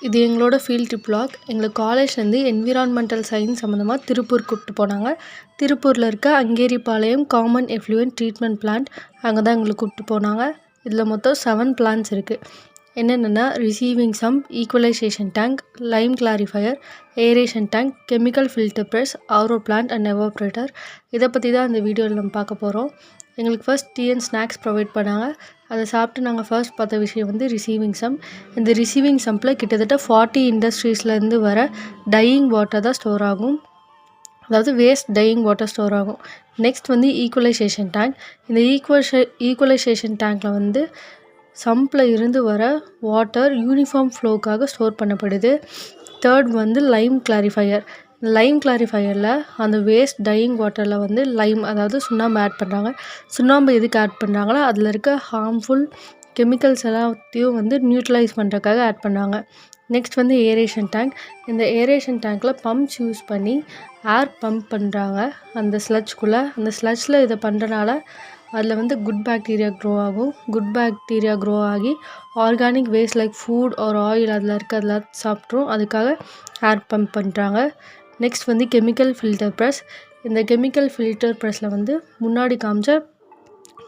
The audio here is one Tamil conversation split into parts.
இது எங்களோட ஃபீல்ட் ட்ரிப் vlog. எங்களுக்கு காலேஜ்லேருந்து என்விரான்மெண்டல் சயின்ஸ் சம்மந்தமாக திருப்பூர் கூப்பிட்டு போனாங்க. திருப்பூரில் இருக்க Angeripalayam common effluent treatment plant அங்கே தான் எங்களுக்கு கூப்பிட்டு போனாங்க. இதில் மொத்தம் 7 பிளான்ட்ஸ் இருக்குது. என்னென்னா receiving sump, equalisation tank, lime clarifier, aeration tank, chemical filter press, RO plant and evaporator. இதை பற்றி தான் இந்த வீடியோவில் நம்ம பார்க்க போகிறோம். எங்களுக்கு first tea and snacks provide பண்ணாங்க. அதை சாப்பிட்டு நாங்கள் ஃபர்ஸ்ட் பார்த்த விஷயம் வந்து ரிசீவிங் சம்ப். இந்த ரிசீவிங் சம்பில் கிட்டத்தட்ட 40 இண்டஸ்ட்ரீஸ்லேருந்து வர டையிங் வாட்டர் தான் ஸ்டோர் ஆகும். அதாவது வேஸ்ட் டையிங் வாட்டர் ஸ்டோர் ஆகும். நெக்ஸ்ட் வந்து ஈக்குவலைசேஷன் டேங்க். இந்த ஈக்குவலைசேஷன் டேங்க்கில் வந்து சம்பில் இருந்து வர வாட்டர் யூனிஃபார்ம் ஃப்ளோக்காக ஸ்டோர் பண்ணப்படுது. தேர்ட் வந்து லைம் கிளாரிஃபையர். லைம் கிளாரிஃபையரில் அந்த வேஸ்ட் டையிங் வாட்டரில் வந்து லைம், அதாவது சுண்ணாம்பு ஆட் பண்ணுறாங்க. சுண்ணாம்பு எதுக்கு ஆட் பண்ணுறாங்களோ அதில் இருக்க ஹார்ம்ஃபுல் கெமிக்கல்ஸ் எல்லாத்தையும் வந்து நியூட்ரலைஸ் பண்ணுறதுக்காக ஆட் பண்ணுறாங்க. நெக்ஸ்ட் வந்து ஏரேஷன் டேங்க். இந்த ஏரேஷன் டேங்க்கில் பம்ப்ஸ் யூஸ் பண்ணி ஏர் பம்ப் பண்ணுறாங்க அந்த ஸ்லட்ஜ்குள்ளே. அந்த ஸ்லட்ஜில் இதை பண்ணுறனால அதில் வந்து குட் பாக்டீரியா க்ரோ ஆகும். குட் பாக்டீரியா க்ரோ ஆகி ஆர்கானிக் வேஸ்ட் லைக் ஃபுட் ஒரு ஆயில் அதில் அதெல்லாம் சாப்பிட்ரும். அதுக்காக ஏர் பம்ப் பண்ணுறாங்க. நெக்ஸ்ட் வந்து கெமிக்கல் ஃபில்டர் ப்ரெஸ். இந்த கெமிக்கல் ஃபில்டர் ப்ரெஸ்ஸில் வந்து முன்னாடி காமிச்ச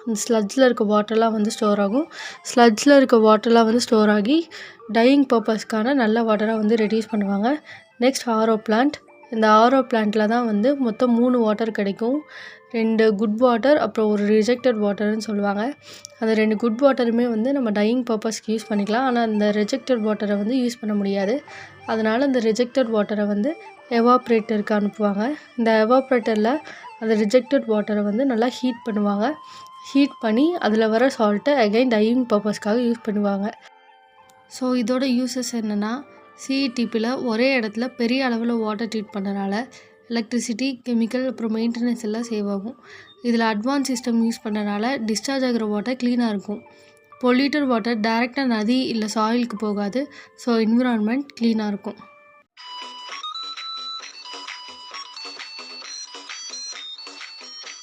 இந்த ஸ்லட்ஜில் இருக்க வாட்டர்லாம் வந்து ஸ்டோர் ஆகும். ஸ்லட்ஜில் இருக்க வாட்டர்லாம் வந்து ஸ்டோர் ஆகி டையிங் பர்பஸ்க்கான நல்ல வாட்டராக வந்து ரெடியூஸ் பண்ணுவாங்க. நெக்ஸ்ட் ஆரோ பிளான்ட். இந்த ஆரோ பிளான்ட்டில் தான் வந்து மொத்தம் 3 வாட்டர் கிடைக்கும். 2 குட் வாட்டர், அப்புறம் ஒரு ரிஜெக்டட் வாட்டர்னு சொல்லுவாங்க. அந்த 2 குட் வாட்டருமே வந்து நம்ம டையிங் பர்பஸ்க்கு யூஸ் பண்ணிக்கலாம். ஆனால் அந்த ரிஜெக்டட் வாட்டரை வந்து யூஸ் பண்ண முடியாது. அதனால் இந்த ரிஜெக்டட் வாட்டரை வந்து எவாப்ரேட்டருக்கு அனுப்புவாங்க. இந்த எவாப்ரேட்டரில் அந்த ரிஜெக்டட் வாட்டரை வந்து நல்லா ஹீட் பண்ணுவாங்க. ஹீட் பண்ணி அதில் வர சால்ட்டை அகைன் டையிங் பர்பஸ்க்காக யூஸ் பண்ணுவாங்க. ஸோ இதோட யூசஸ் என்னென்னா, சிஇடிபியில் ஒரே இடத்துல பெரிய அளவில் வாட்டர் ட்ரீட் பண்ணுறனால எலக்ட்ரிசிட்டி, கெமிக்கல், அப்புறம் மெயின்டெனன்ஸ் எல்லாம் சேவ் ஆகும். இதில் அட்வான்ஸ் சிஸ்டம் யூஸ் பண்ணுறனால டிஸ்சார்ஜ் ஆகிற வாட்டர் க்ளீனாக இருக்கும். பொல்யூட்டட் வாட்டர் டைரெக்டாக நதி இல்லை சாயிலுக்கு போகாது. ஸோ என்விரான்மெண்ட் க்ளீனாக இருக்கும்.